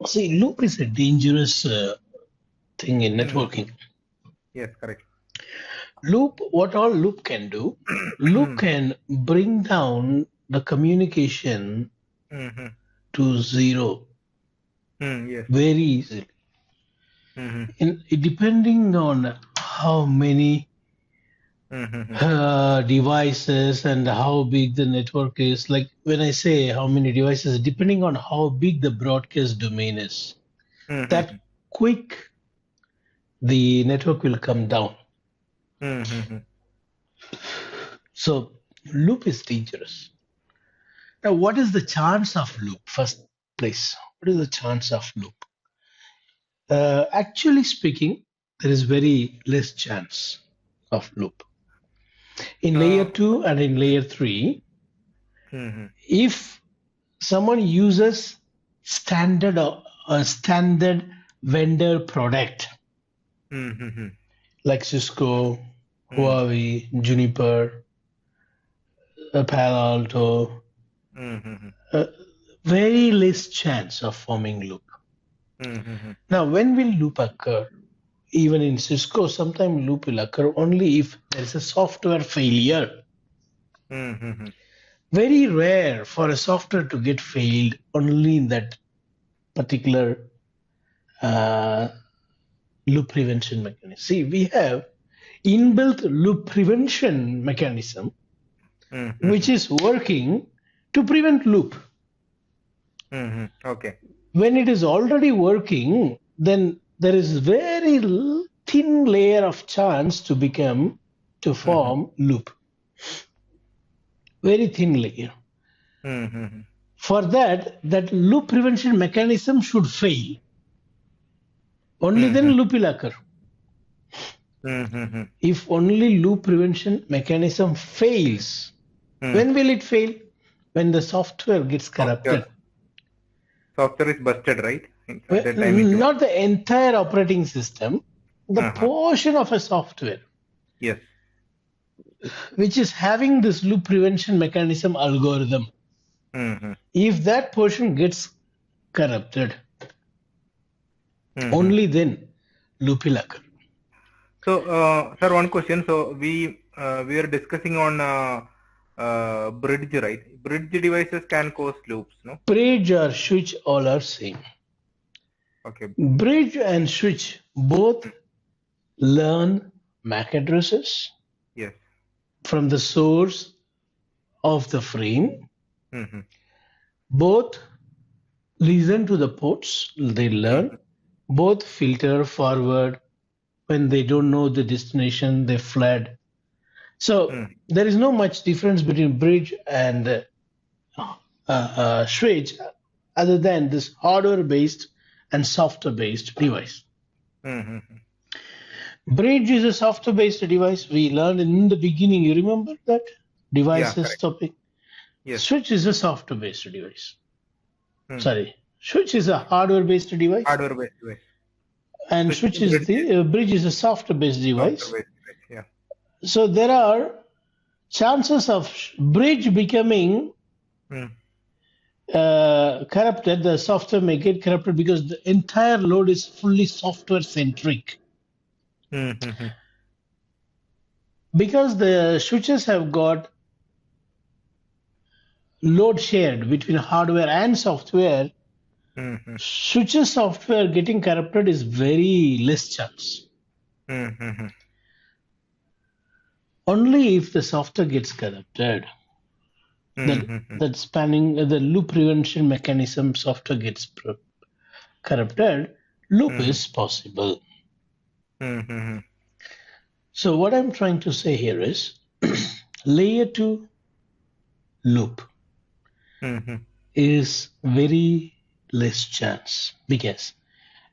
See, loop is a dangerous thing in networking. Yes, correct. Loop, what all loop can do, loop can bring down the communication to zero Yes. very easily. Depending on how many devices and how big the network is, like when I say how many devices, depending on how big the broadcast domain is, that quick the network will come down. So loop is dangerous. Now, what is the chance of loop? First place, what is the chance of loop? Actually speaking, there is very less chance of loop. In layer 2 and in layer 3, if someone uses standard standard vendor product like Cisco, Huawei, Juniper, Palo Alto, very less chance of forming loop. Now, when will loop occur? Even in Cisco, sometimes loop will occur only if there is a software failure. Very rare for a software to get failed only in that particular loop prevention mechanism. See, we have inbuilt loop prevention mechanism, which is working to prevent loop. Okay. When it is already working, then there is very thin layer of chance to form loop. Very thin layer. For that loop prevention mechanism should fail. Only then loop will occur. If only loop prevention mechanism fails, when will it fail? When the software gets corrupted. Software is busted, right? Not the entire operating system, the portion of a software. Yes. Which is having this loop prevention mechanism algorithm. If that portion gets corrupted, only then loop will occur. So, sir, one question. So we are discussing on bridge, right? Bridge devices can cause loops, no? Bridge or switch all are same. Okay. Bridge and switch both learn MAC addresses. Yes. From the source of the frame. Both listen to the ports they learn. Both filter forward. When they don't know the destination, they fled. So there is no much difference between bridge and switch other than this hardware-based and software-based device. Bridge is a software-based device. We learned in the beginning. You remember that devices topic? Yes. Switch is a software-based device. Sorry, switch is a hardware-based device. Hardware-based device. And switch is the bridge is a software-based device. Software-based device. Yeah. So there are chances of bridge becoming corrupted. The software may get corrupted because the entire load is fully software-centric. Because the switches have got load shared between hardware and software, switches software getting corrupted is very less chance. Only if the software gets corrupted, that spanning the loop prevention mechanism software gets corrupted, loop is possible. So what I'm trying to say here is layer 2 loop is very less chance because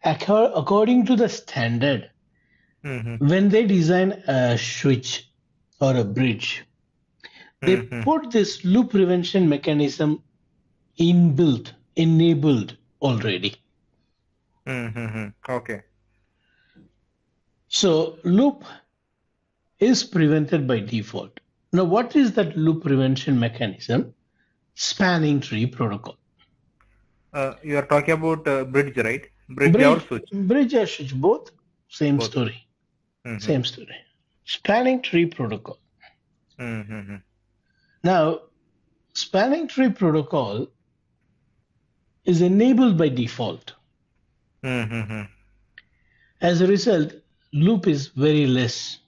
according to the standard, when they design a switch or a bridge, they put this loop prevention mechanism enabled already. Okay. So loop is prevented by default. Now, what is that loop prevention mechanism? Spanning tree protocol. You are talking about bridge, right? Bridge or switch? Bridge or switch, both same Both. story. Mm-hmm. Same story. Spanning tree protocol. Mm-hmm. Now, spanning tree protocol is enabled by default. Mm-hmm. As a result, loop is very less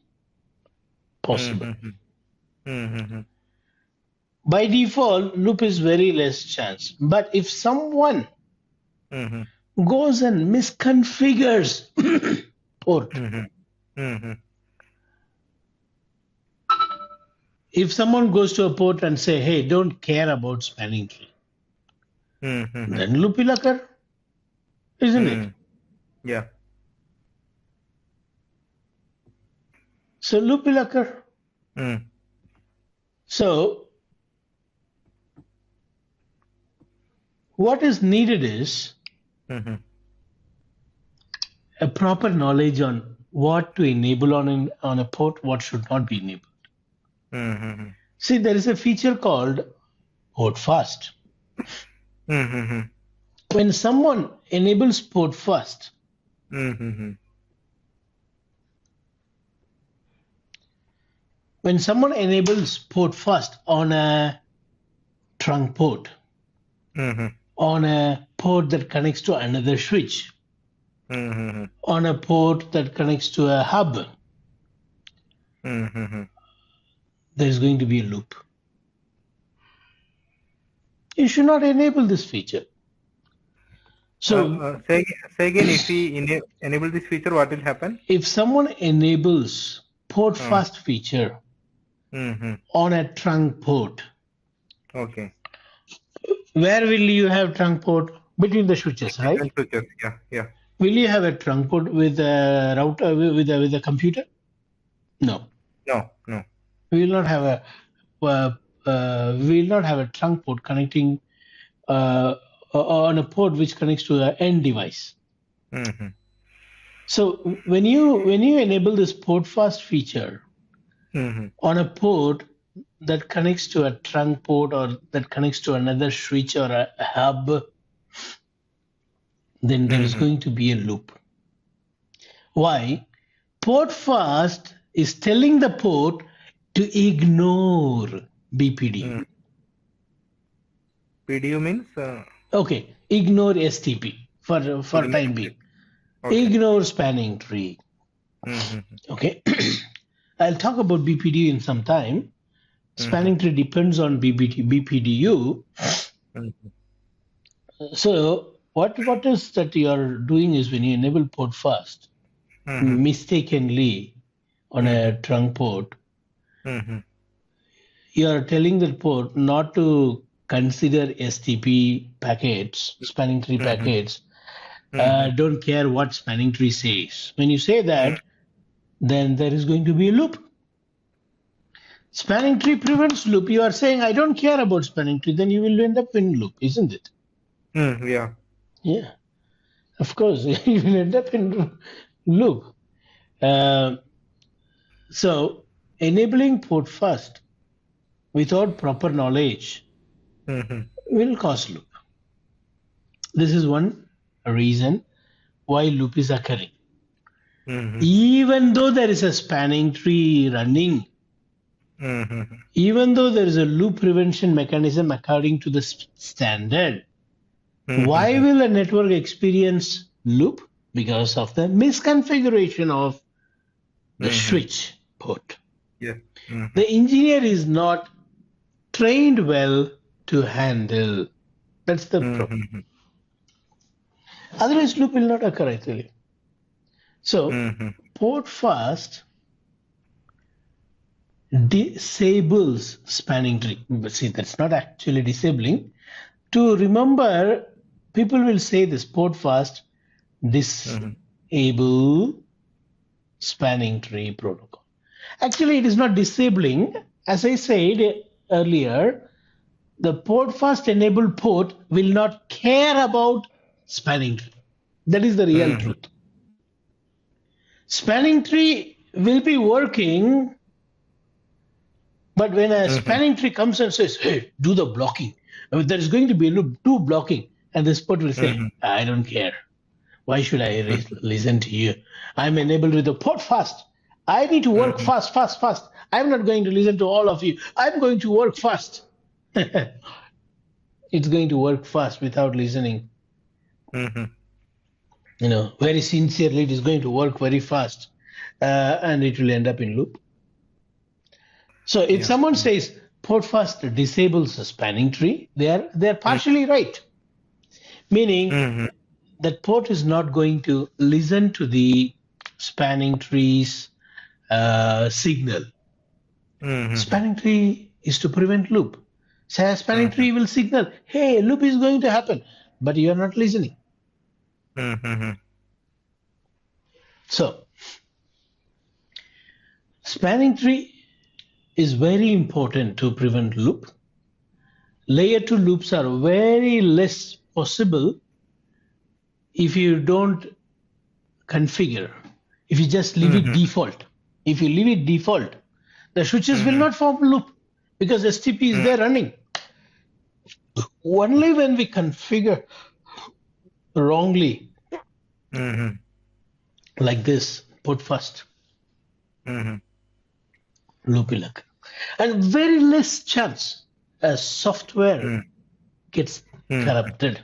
possible. Mm-hmm. Mm-hmm. By default, loop is very less chance. But if someone Mm-hmm. goes and misconfigures port, Mm-hmm. Mm-hmm. if someone goes to a port and say, hey, don't care about spanning tree, Mm-hmm. then loop will occur, isn't it? Yeah. So loop will occur. Mm. So what is needed is Mm-hmm. a proper knowledge on what to enable on a port, what should not be enabled. Mm-hmm. See, there is a feature called port fast. Mm-hmm. When someone enables port fast, Mm-hmm. when someone enables port fast on a trunk port, Mm-hmm. on a port that connects to another switch, Mm-hmm. on a port that connects to a hub, Mm-hmm. there is going to be a loop. You should not enable this feature. So Say again, if we enable this feature, what will happen? if someone enables port Uh, fast feature mm-hmm. on a trunk port, Okay. where will you have trunk port? Between the switches, right? Between switches. Yeah. Yeah. Will you have a trunk port with a router with a computer? No, No. No. we will not have a we will not have a trunk port connecting on a port which connects to an end device. Mm-hmm. So when you enable this port fast feature Mm-hmm. on a port that connects to a trunk port or that connects to another switch or a hub, then there is Mm-hmm. going to be a loop. Why? Port fast is telling the port to ignore BPDU. PDU means Okay, ignore STP for ignore. time being. Okay. Ignore spanning tree. Mm-hmm. Okay, I'll talk about BPDU in some time. Mm-hmm. Spanning tree depends on BPDU. Mm-hmm. So what is that you are doing is when you enable port fast Mm-hmm. mistakenly on a trunk port, Mm-hmm. you are telling the port not to consider STP packets, spanning tree Mm-hmm. packets. Mm-hmm. Don't care what spanning tree says. When you say that, then there is going to be a loop. Spanning tree prevents loop. You are saying, I don't care about spanning tree, then you will end up in loop, isn't it? Yeah. Yeah, of course, you will end up in loop. Uh, so, enabling port fast without proper knowledge Mm-hmm. will cause loop. This is one reason why loop is occurring. Mm-hmm. Even though there is a spanning tree running, Mm-hmm. even though there is a loop prevention mechanism according to the standard, why will a network experience loop? Because of the misconfiguration of the switch port. Yeah. Mm-hmm. The engineer is not trained well to handle. That's the problem. Mm-hmm. Otherwise, loop will not occur, I tell you. So, Mm-hmm. port fast disables spanning tree. But see, that's not actually disabling. To remember, people will say this port fast disable spanning tree protocol. Actually, it is not disabling. As I said earlier, the port fast enabled port will not care about spanning tree. That is the real Mm-hmm. truth. Spanning tree will be working, but when a Mm-hmm. spanning tree comes and says, hey, do the blocking, there is going to be a loop, do blocking, And this port will say, I don't care. Why should I listen to you? I'm enabled with the port fast. I need to work fast, fast, fast. I'm not going to listen to all of you. I'm going to work fast. It's going to work fast without listening. Very sincerely, it is going to work very fast, and it will end up in loop. So if someone says port fast disables a spanning tree, they're partially right. Meaning that port is not going to listen to the spanning tree's signal. Spanning tree is to prevent loop. So spanning tree will signal, hey, loop is going to happen, but you are not listening. So spanning tree is very important to prevent loop. Layer 2 loops are very less possible if you don't configure. If you just leave it default. If you leave it default, the switches will not form loop because STP is there running. Only when we configure wrongly, like this, put first, loop will occur. And very less chance as software gets corrupted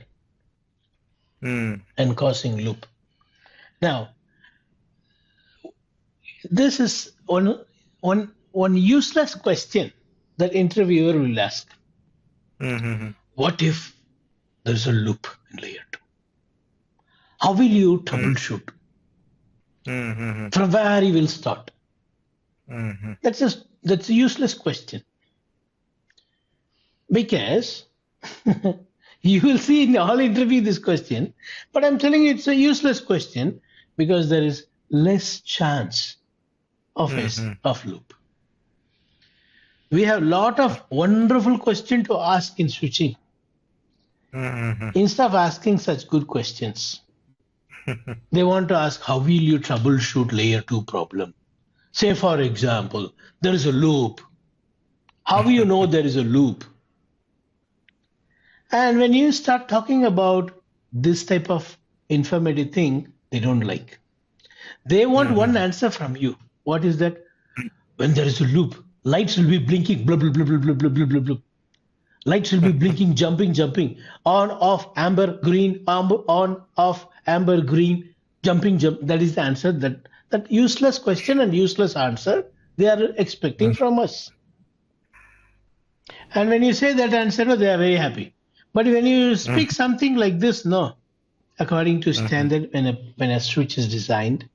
and causing loop. Now, this is one useless question that interviewer will ask. What if there's a loop in layer 2? How will you troubleshoot? From where you will start? That's a useless question. Because you will see in all interview this question, but I'm telling you it's a useless question because there is less chance of loop. We have a lot of wonderful questions to ask in switching. Instead of asking such good questions, they want to ask, how will you troubleshoot layer 2 problem? Say, for example, there is a loop. How will you know there is a loop? And when you start talking about this type of informative thing, they don't like. They want one answer from you. What is that? When there is a loop, lights will be blinking, blah, blah, blah, blah, blah, blah, blah, blah, blah. Lights will be blinking, jumping, on, off, amber, green, on, off, amber, green, jumping, jump. That is the answer. That useless question and useless answer they are expecting from us. And when you say that answer, they are very happy. But when you speak something like this, no, according to standard, when a switch is designed,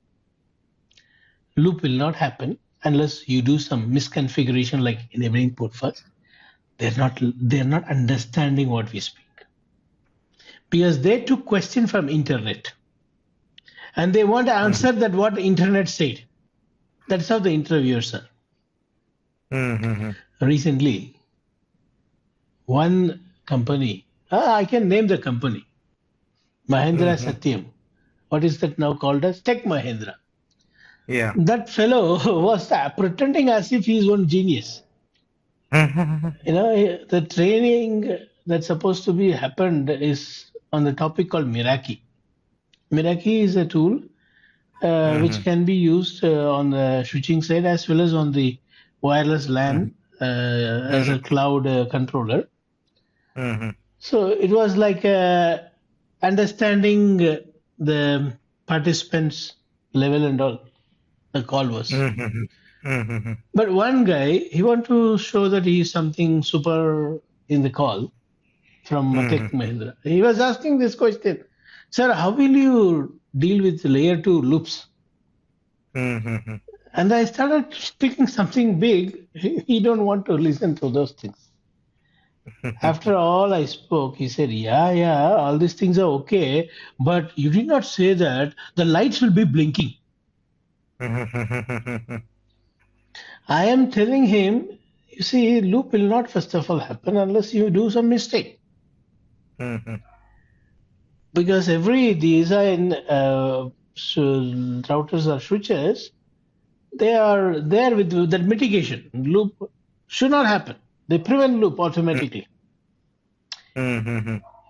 loop will not happen unless you do some misconfiguration like enabling port first. They're not understanding what we speak because they took question from internet and they want to answer that what the internet said. That's how the interviewers are. Recently, one company, I can name the company, Mahindra Satyam. What is that now called as? Tech Mahindra. Yeah. That fellow was pretending as if he's one genius. The training that's supposed to be happened is on the topic called Meraki. Meraki is a tool which can be used on the switching side as well as on the wireless LAN as a cloud controller. So it was like understanding the participants' level and all. The call was. But one guy, he want to show that he is something super in the call from Tech Mahindra. He was asking this question, sir, how will you deal with layer 2 loops? And I started speaking something big. He don't want to listen to those things. After all I spoke, he said, yeah, all these things are okay, but you did not say that the lights will be blinking. I am telling him, you see, loop will not first of all happen unless you do some mistake. Because every design routers or switches, they are there with that mitigation. Loop should not happen. They prevent loop automatically.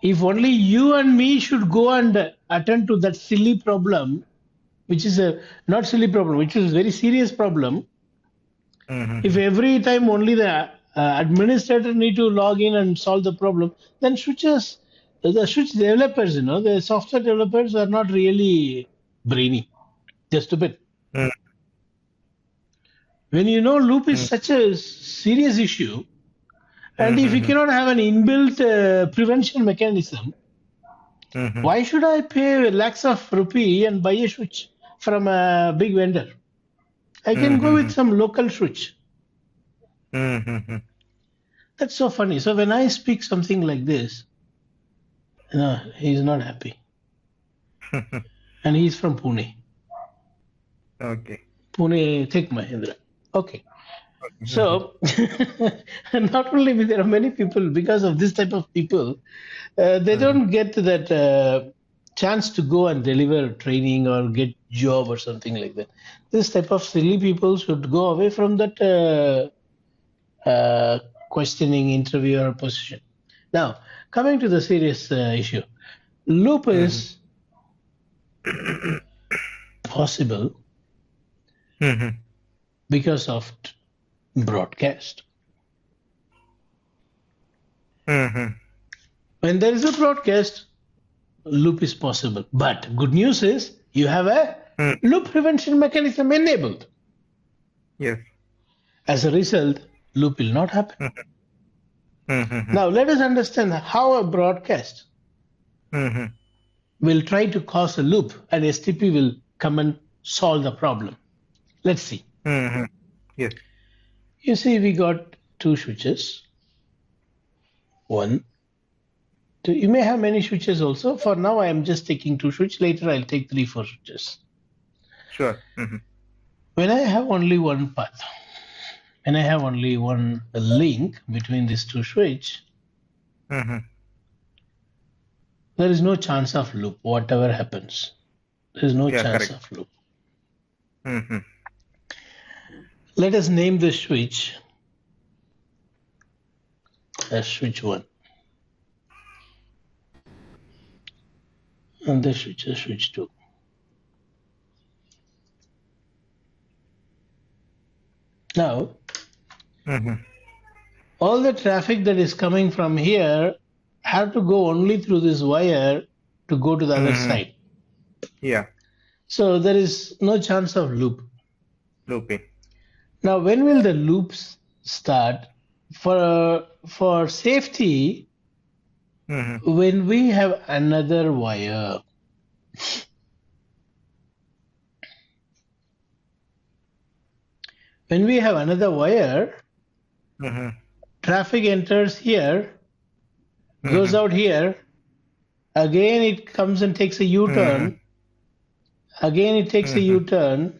If only you and me should go and attend to that silly problem, which is a not silly problem, which is a very serious problem. If every time only the administrator need to log in and solve the problem, then the switch developers, the software developers are not really brainy, they're stupid. When loop is such a serious issue, and if you cannot have an inbuilt prevention mechanism, why should I pay lakhs of rupee and buy a switch from a big vendor? I can go with some local switch. That's so funny. So when I speak something like this, he's not happy. And he's from Pune. Okay. Pune, Thik Mahindra. Okay. So not only there are many people, because of this type of people, they don't get that chance to go and deliver training or get job or something like that. This type of silly people should go away from that questioning interview or position. Now, coming to the serious issue, loop is possible because of broadcast. When there is a broadcast, loop is possible. But good news is you have a loop prevention mechanism enabled. Yes. As a result, loop will not happen. Now let us understand how a broadcast will try to cause a loop and STP will come and solve the problem. Let's see. Yes. You see, we got two switches. 1, 2. You may have many switches also. For now, I am just taking 2 switches. Later, I'll take 3, 4 switches. Sure. When I have only one path, and I have only one link between these 2 switches, there is no chance of loop, whatever happens. There is no chance of loop. Let us name this switch as switch 1. And this switch is switch 2. Now, all the traffic that is coming from here have to go only through this wire to go to the other side. Yeah. So there is no chance of loop. Looping. Now, when will the loops start? For safety, when we have another wire. When we have another wire, traffic enters here, goes out here, again it comes and takes a U-turn, again it takes a U-turn,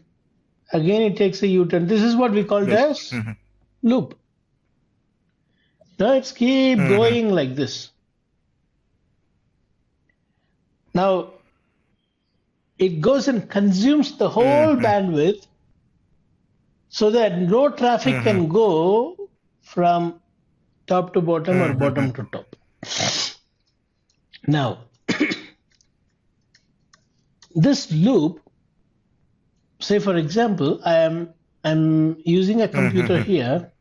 again it takes a U-turn. This is what we call as loop. Now it's keep going like this. Now it goes and consumes the whole bandwidth so that no traffic can go from top to bottom or bottom to top. Now, this loop, say for example, I'm using a computer here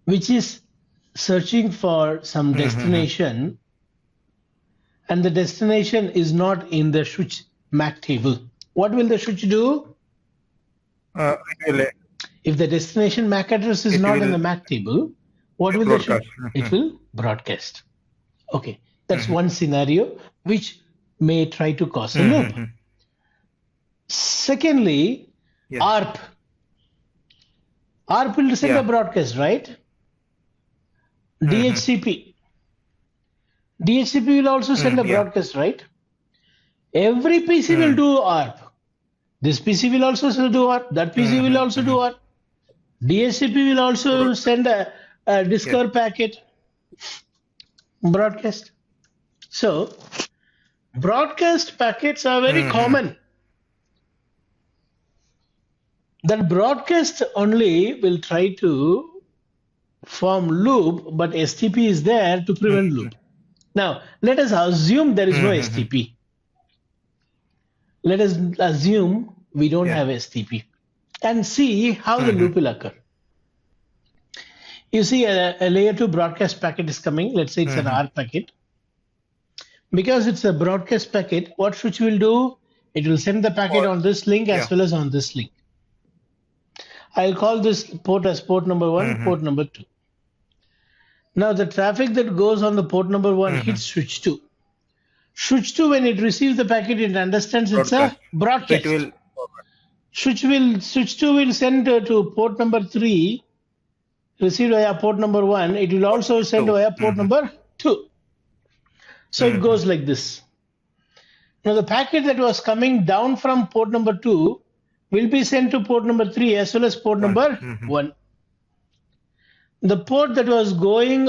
which is searching for some destination, and the destination is not in the switch MAC table. What will the switch do? If the destination MAC address is not in the MAC table, what will the switch? It will broadcast. Okay, that's one scenario which may try to cause a loop. Secondly, ARP. ARP will send a broadcast, right? DHCP. DHCP will also send a broadcast, right? Every PC will do ARP. This PC will also do ARP. That PC will also do ARP. DHCP will also send a Discover packet broadcast. So, broadcast packets are very common. That broadcast only will try to form loop, but STP is there to prevent loop. Now, let us assume there is no STP. Let us assume we don't have STP and see how the loop will occur. You see a layer 2 broadcast packet is coming. Let's say it's an R packet. Because it's a broadcast packet, what switch will do? It will send the packet on this link as well as on this link. I'll call this port as port number 1, port number 2. Now the traffic that goes on the port number 1 hits switch 2. Switch 2, when it receives the packet, it understands it's a broadcast. Switch 2 will send to port number 3, received via port number 1. It will also send via port number 2. So it goes like this. Now the packet that was coming down from port number 2 will be sent to port number 3 as well as port number 1. The port that was going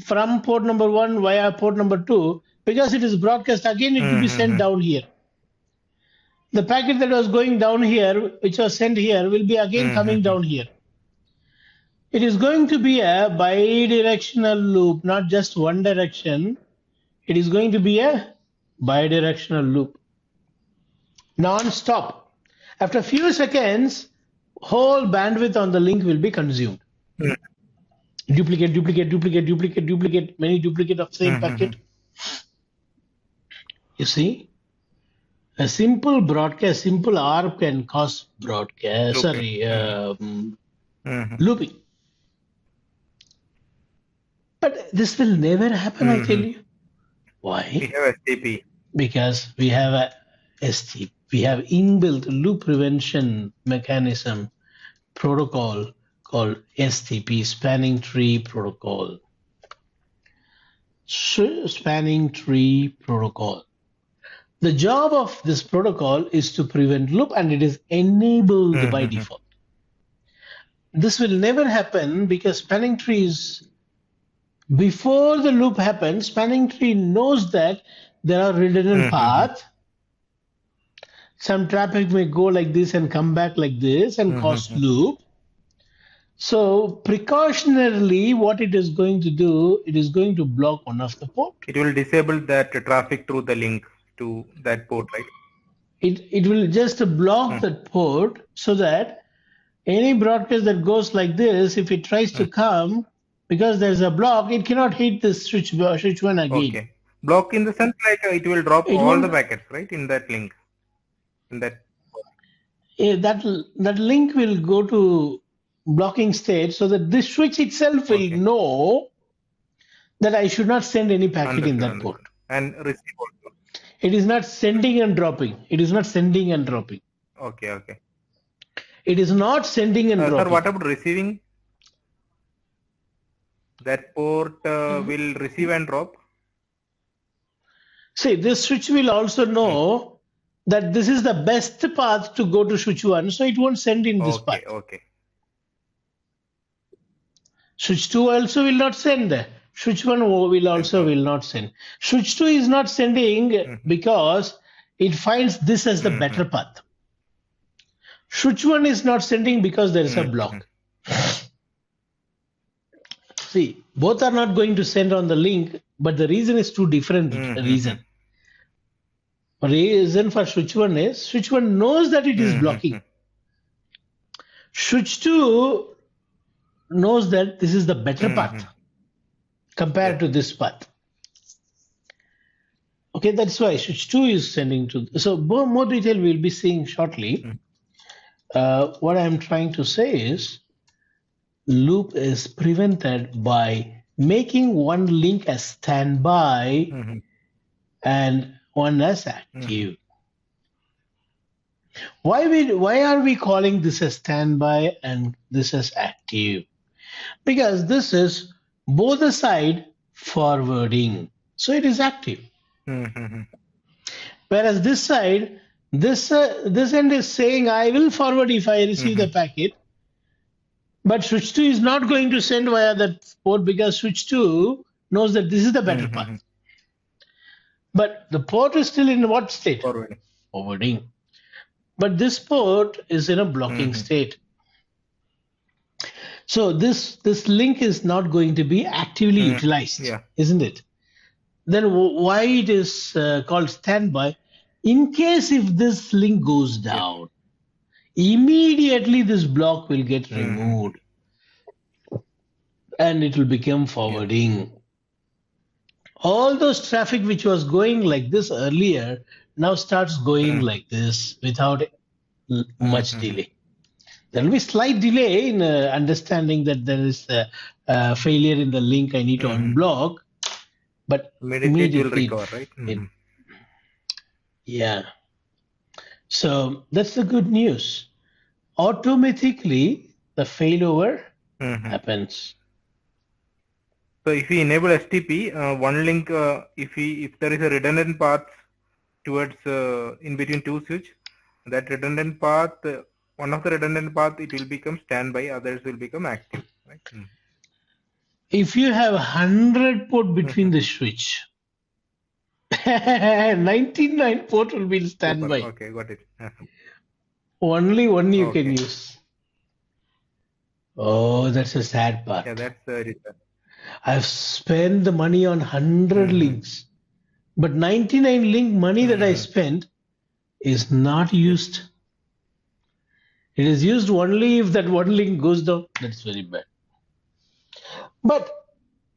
from port number 1 via port number 2, because it is broadcast, again it will be sent down here. The packet that was going down here, which was sent here, will be again coming down here. It is going to be a bidirectional loop, not just one direction. It is going to be a bidirectional loop, non-stop. After a few seconds, whole bandwidth on the link will be consumed. Duplicate, many duplicate of same packet. You see, a simple broadcast, simple ARP can cause broadcast, looping. But this will never happen, I tell you. Why? We have STP. Because we have a STP. We have inbuilt loop prevention mechanism protocol called STP, Spanning Tree Protocol. Spanning Tree Protocol. The job of this protocol is to prevent loop, and it is enabled by default. This will never happen because spanning trees, before the loop happens, spanning tree knows that there are redundant paths. Some traffic may go like this and come back like this and cause loop. So precautionarily, what it is going to do, it is going to block one of the port. It will disable that traffic through the link to that port, right? It will just block that port so that any broadcast that goes like this, if it tries to come, because there's a block, it cannot hit this switch 1 again. Okay. Block in the sense like it will drop all the packets, right, in that link. In that. That link will go to blocking state so that this switch itself will know that I should not send any packet in that port. And receive also. It is not sending and dropping. It is not sending and dropping. Okay. It is not sending and dropping. Sir, what about receiving? That port will receive and drop? See, this switch will also know that this is the best path to go to switch 1, so it won't send in this path. Okay. Switch 2 also will not send. Switch 1 will also will not send. Switch 2 is not sending because it finds this as the better path. Switch 1 is not sending because there is a block. See, both are not going to send on the link, but the reason is two different reason. Reason for switch 1 is switch 1 knows that it is blocking. Switch 2 knows that this is the better path compared to this path. Okay, that's why switch 2 is sending to. So more detail we'll be seeing shortly. What I'm trying to say is loop is prevented by making one link as standby and one as active. Why are we calling this as standby and this as active? Because this is both the side forwarding, so it is active. Whereas this side, this end is saying I will forward if I receive the packet, but switch 2 is not going to send via that port because switch 2 knows that this is the better path. But the port is still in what state? Forwarding. But this port is in a blocking state. So this link is not going to be actively utilized, Yeah. isn't it? Then why it is called standby? In case if this link goes Yes. down, immediately this block will get removed and it will become forwarding. All those traffic which was going like this earlier now starts going like this without much delay. There will be slight delay in understanding that there is a failure in the link I need to unblock, but Immediately it will immediately recover, right? Yeah. So that's the good news. Automatically the failover happens. So if we enable STP, one link, if there is a redundant path towards in between two switch, that redundant path, one of the redundant path, it will become standby, others will become active, right? If you have 100 port between the switch, 99 port will be in standby. Super. Okay, got it. Only one you Okay. can use. Oh, that's a sad part. Yeah, that's very sad. I've spent the money on 100 links, but 99 link money that I spent is not used. It is used only if that one link goes down. That's very bad. But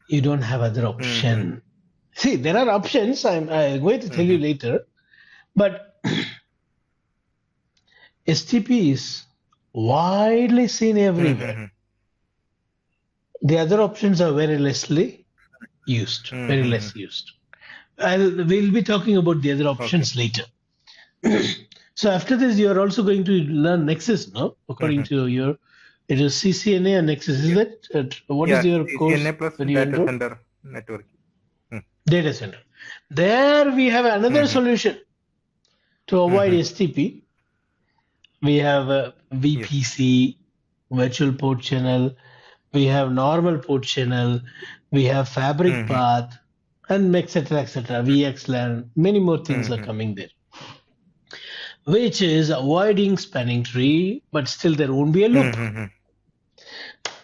you don't have other option. See, there are options. I'm going to tell you later. But STP is widely seen everywhere. The other options are very lessly used, very less used. We'll be talking about the other options later. So after this, you are also going to learn Nexus, no? According to your, it is CCNA and Nexus, is it? What is your course? CCNA plus that you data enrolled? center network. Data center. There we have another solution to avoid STP. We have a VPC, virtual port channel. We have normal port channel. We have fabric path, and etc. VXLAN. Many more things are coming there, which is avoiding spanning tree, but still there won't be a loop.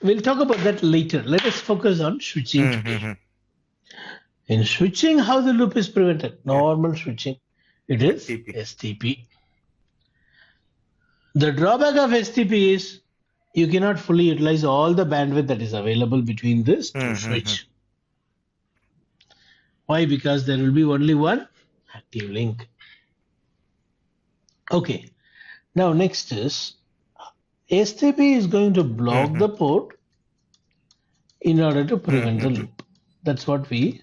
We'll talk about that later. Let us focus on switching today. In switching, how the loop is prevented? Normal switching. It is STP. The drawback of STP is you cannot fully utilize all the bandwidth that is available between this two switch. Why? Because there will be only one active link. Okay. Now next is STP is going to block the port in order to prevent the loop. That's what we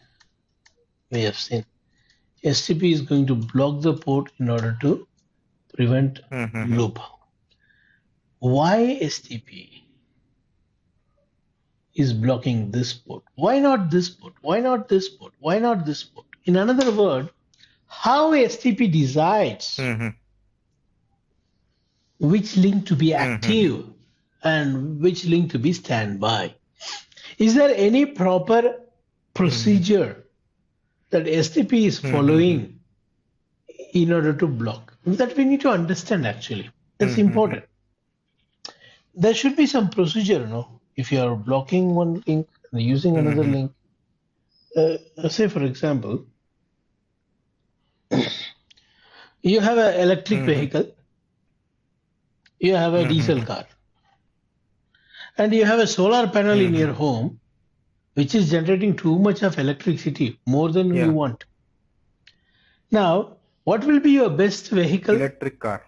have seen. STP is going to block the port in order to prevent loop. Why STP is blocking this port? Why not this port? Why not this port? Why not this port? In another word, how STP decides which link to be active and which link to be standby. Is there any proper procedure that STP is following in order to block? That we need to understand actually. That's important. There should be some procedure, no? If you are blocking one link and using another link, say for example, you have an electric vehicle, you have a diesel car, and you have a solar panel in your home, which is generating too much of electricity, more than you want. Now, what will be your best vehicle? Electric car.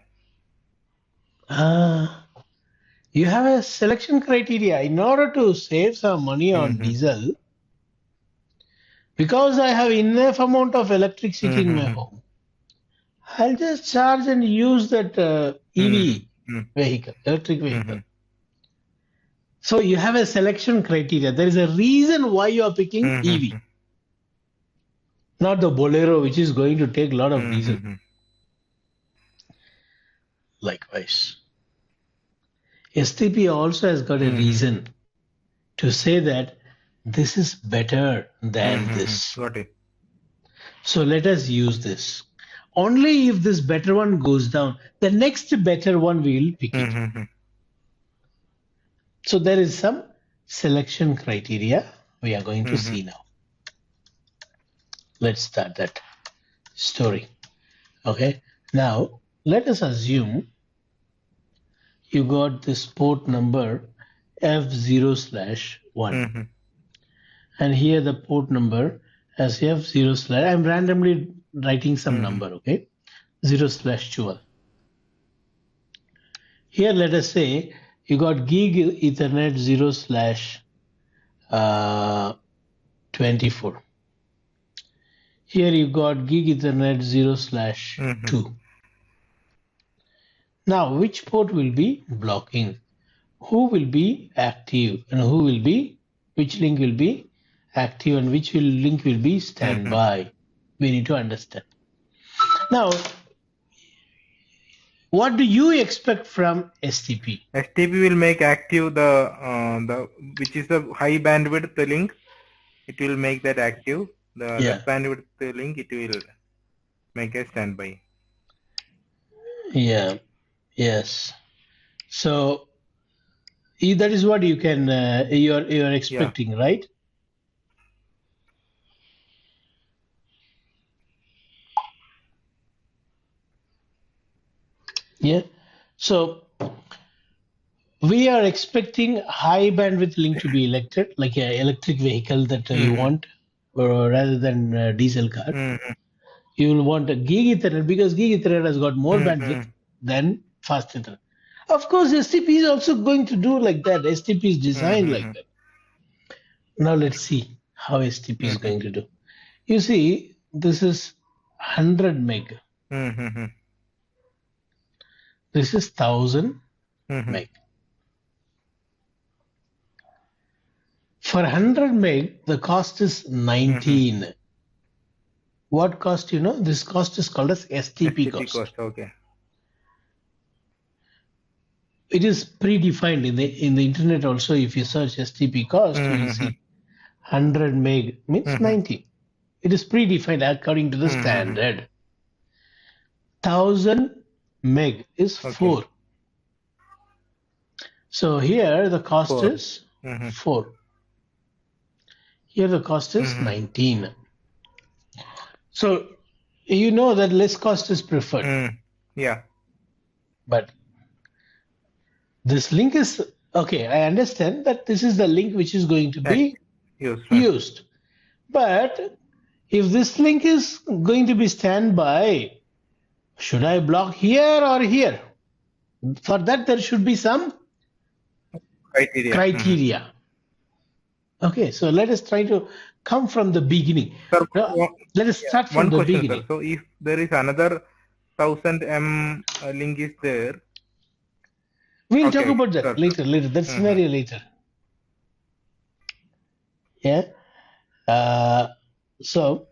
You have a selection criteria. In order to save some money on diesel, because I have enough amount of electricity in my home, I'll just charge and use that EV vehicle, electric vehicle. So you have a selection criteria. There is a reason why you are picking EV, not the Bolero, which is going to take a lot of diesel. Likewise, STP also has got a reason to say that this is better than this. Got it. So let us use this. Only if this better one goes down, the next better one we will pick it. So there is some selection criteria we are going to see now. Let's start that story. Okay. Now let us assume you got this port number F0/1 and here the port number as F0/ I'm randomly writing some number, okay, 0/12. Here let us say you got gig Ethernet 0/24. Here you got gig Ethernet 0/2. Now which port will be blocking? Who will be active and which link will be active and which link will be standby? We need to understand. Now, what do you expect from STP? STP will make active the which is the high bandwidth link. It will make that active. The less bandwidth link, it will make a standby. Yeah. Yes. So that is what you can you're expecting, right? Yeah. So we are expecting high bandwidth link to be elected, like an electric vehicle that you want, or rather than a diesel car. You will want a gig Ethernet because gig Ethernet has got more bandwidth than fast Ethernet. Of course, STP is also going to do like that. STP is designed like that. Now let's see how STP is going to do. You see, this is 100 meg. This is 1000 meg. For 100 meg, the cost is 19. What cost, you know? This cost is called as STP cost. Okay. It is predefined in the internet also. If you search STP cost, you will see 100 meg means 90. It is predefined according to the standard. 1000 meg is 4. So here the cost is 4. Here the cost is 19. So you know that less cost is preferred. Yeah. But this link is okay. I understand that this is the link which is going to be used. But if this link is going to be standby, should I block here or here? For that, there should be some criteria. Okay, so let us try to come from the beginning. Sir, let us start from the beginning. Sir. So if there is another 1000 M link is there, we'll talk about that later. That scenario later. Yeah. So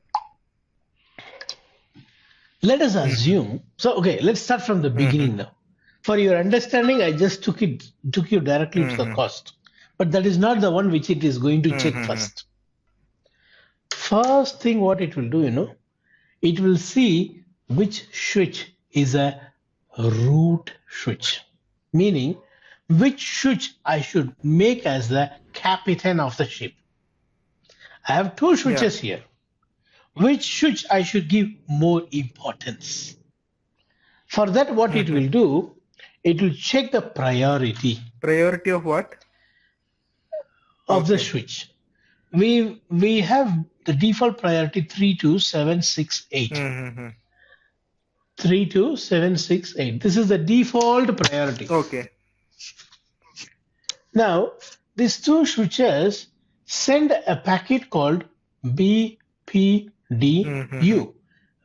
let us assume. So okay, let's start from the beginning now. For your understanding, I just took you directly to the cost, but that is not the one which it is going to check first. First thing, what it will do, you know, it will see which switch is a root switch, meaning which switch I should make as the captain of the ship. I have two switches here. Which switch I should give more importance? For that, what it will do, it will check the priority. Priority of what? Of the switch. We have the default priority 32768. 32768. This is the default priority. Okay. Now, these two switches send a packet called BPDU,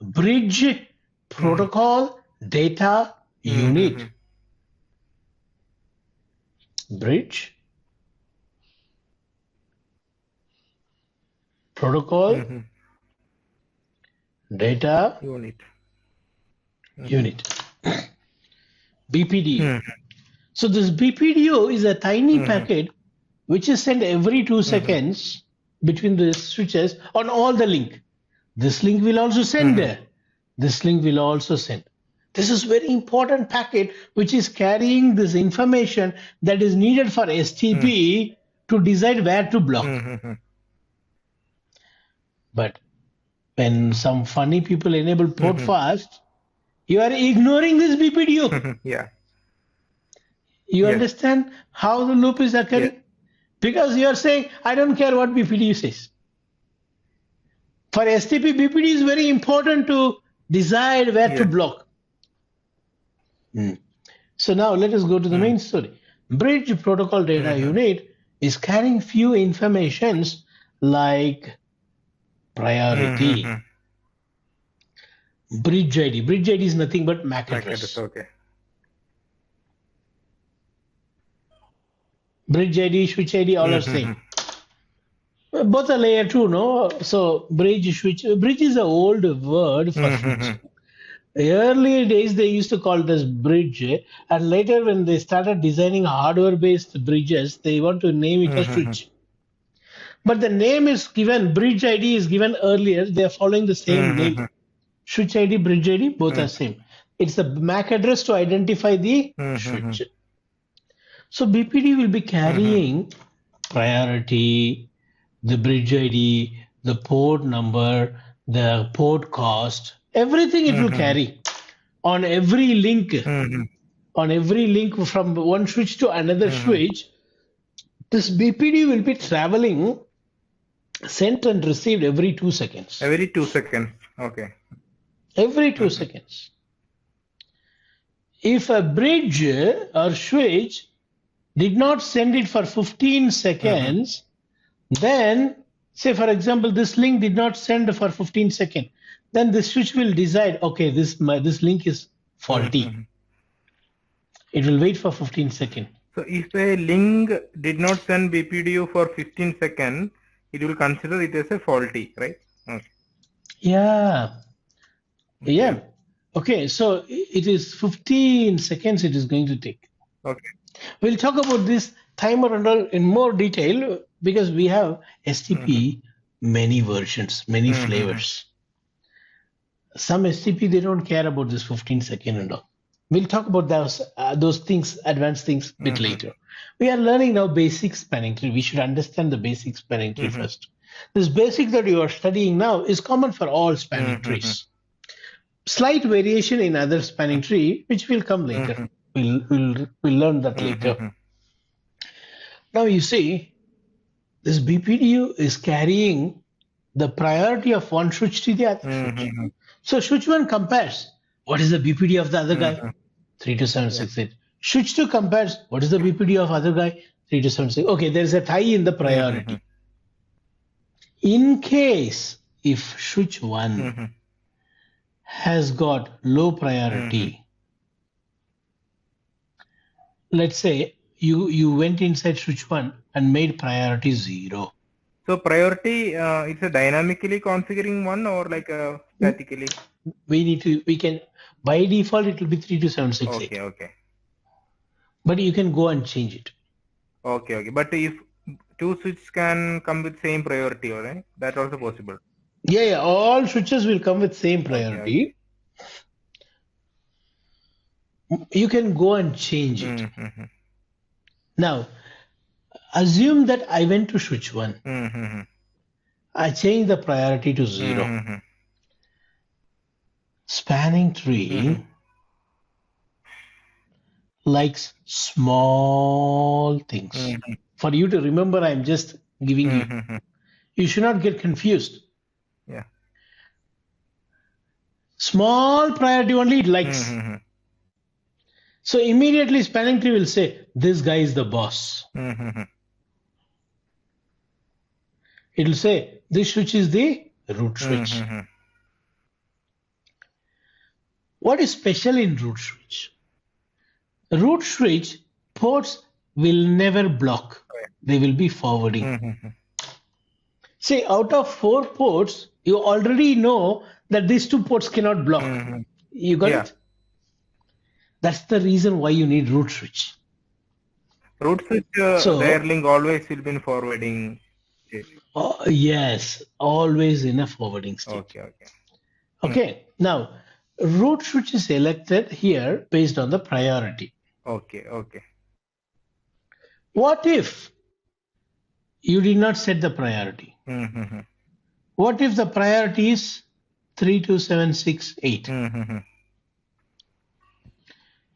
Bridge Protocol Data Unit. Bridge Protocol Data Unit. BPDU. So this BPDU is a tiny packet which is sent every 2 seconds between the switches on all the link. This link will also send there. This link will also send. This is very important packet which is carrying this information that is needed for STP to decide where to block. But when some funny people enable port fast, you are ignoring this BPDO. Yeah. You Yes. understand how the loop is occurring? Yes. Because you are saying, I don't care what BPDU says. For STP, BPD is very important to decide where to Yes. block. So now let us go to the main story. Bridge protocol data unit is carrying few informations like priority, bridge ID. Bridge ID is nothing but MAC address. Okay. Bridge ID, switch ID, all are same. Both are layer 2, no? So bridge, switch. Bridge is an old word for switch. Early days they used to call this bridge, and later when they started designing hardware-based bridges, they want to name it as switch. But the name is given, bridge ID is given earlier. They are following the same name. Switch ID, bridge ID, both are same. It's the MAC address to identify the switch. So BPD will be carrying priority, the bridge ID, the port number, the port cost, everything it will carry on every link. On every link from one switch to another switch, this BPD will be traveling, sent and received every 2 seconds. Every 2 seconds. Okay. Every 2 seconds. If a bridge or switch did not send it for 15 seconds, then say for example this link did not send for 15 seconds, then the switch will decide, okay, this link is faulty. It will wait for 15 seconds. So if a link did not send BPDU for 15 seconds, it will consider it as a faulty, right? Okay. Yeah. Yeah. Okay, so it is 15 seconds it is going to take. Okay. We'll talk about this timer and all in more detail because we have STP many versions, many flavors. Some STP they don't care about this 15 second and all. We'll talk about those things, advanced things a bit later. We are learning now basic spanning tree. We should understand the basic spanning tree first. This basic that you are studying now is common for all spanning trees. Slight variation in other spanning tree, which will come later. We'll learn that later. Now you see, this BPDU is carrying the priority of one switch to the other switch. So switch 1 compares, what is the BPD of the other guy? 32768. Switch 2 compares, what is the BPD of other guy? 32768. Okay, there is a tie in the priority. In case if switch 1 has got low priority, let's say you went inside switch 1 and made priority 0. So priority, it's a dynamically configuring one or like a statically? We can, by default it will be 32768. Okay. But you can go and change it. Okay. But if two switches can come with same priority, right? That's also possible. Yeah. All switches will come with same priority. Okay. You can go and change it. Now, assume that I went to switch 1. I changed the priority to 0. Spanning tree likes small things. For you to remember, I'm just giving you. You should not get confused. Yeah. Small priority only it likes. So immediately spanning tree will say, this guy is the boss. It will say, this switch is the root switch. What is special in root switch? Root switch ports will never block. They will be forwarding. Say out of 4 ports, you already know that these 2 ports cannot block. You got it? That's the reason why you need root switch. Root switch, their link always will be in forwarding state. Yes, always in a forwarding state. Okay. Now, root switch is selected here based on the priority. Okay. Okay. What if you did not set the priority? Mm-hmm. What if the priority is 32768? Mm-hmm.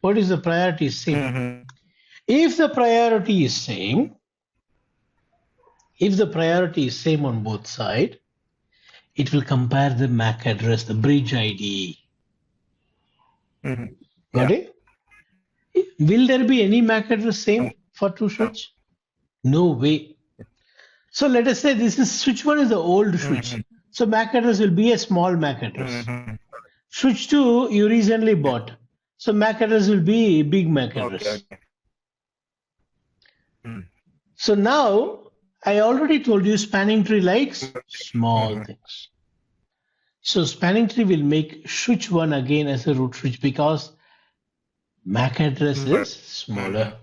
What is the priority same? Mm-hmm. If the priority is same, if the priority is same on both sides, it will compare the MAC address, the bridge ID. Mm-hmm. Got Yeah. it? Will there be any MAC address same for two switch? No way. So let us say this is switch 1 is the old switch. So MAC address will be a small MAC address. Mm-hmm. Switch 2 you recently bought. So MAC address will be big MAC Okay. address. Okay. Mm. So now I already told you spanning tree likes small things. So spanning tree will make switch 1 again as a root switch because MAC address is smaller.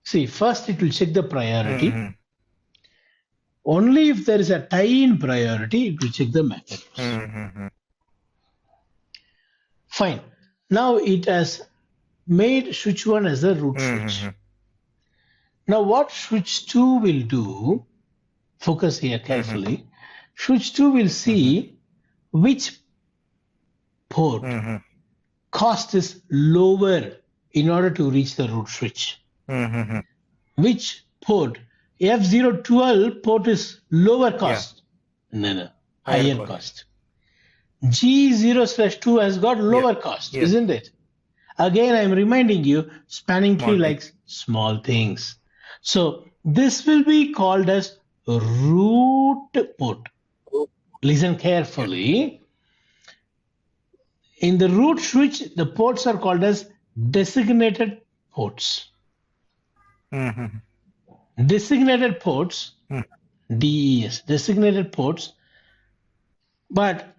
See, first it will check the priority. Mm-hmm. Only if there is a tie-in priority, it will check the MAC address. Mm-hmm. Fine. Now it has made switch 1 as a root Mm-hmm. switch. Now what switch 2 will do, focus here carefully, switch 2 will see which port cost is lower in order to reach the root switch. Mm-hmm. Which port? F012 port is lower cost. No, higher cost. G0/2 has got lower cost, Yes. isn't it? Again, I'm reminding you, spanning tree Small likes small things. So this will be called as root port. Listen carefully. In the root switch, the ports are called as designated ports. Mm-hmm. Designated ports, DES, designated ports. But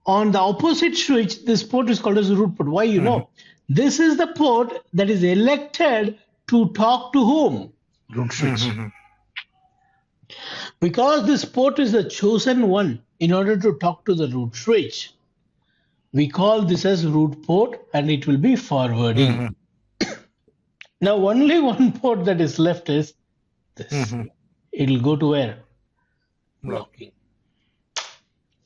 on the opposite switch, this port is called as root port. Why? You know, this is the port that is elected to talk to whom? Root switch. Because this port is the chosen one in order to talk to the root switch, we call this as root port and it will be forwarding. Now only one port that is left is this. It will go to where? Blocking.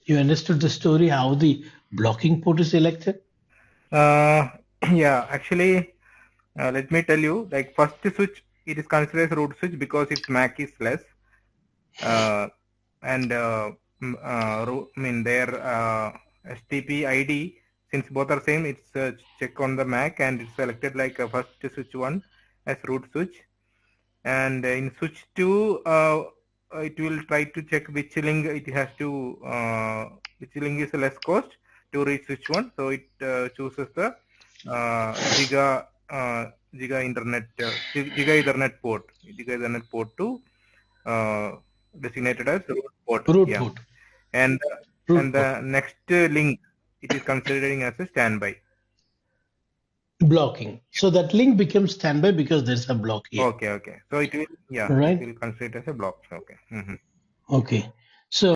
You understood the story how the blocking port is elected? Yeah, actually, let me tell you, like first switch, it is considered as root switch because its MAC is less. And I mean their STP ID, since both are same, it's check on the MAC and it's selected like first switch 1 as root switch. And in switch 2, it will try to check which link it has to, which link is less cost to reach switch 1. So it chooses the Giga Ethernet port to designated as root port. Port. And the next link, it is considering as a standby. Blocking. So that link becomes standby because there's a block here. Okay. So it will, it will consider as a block. Okay. Okay. So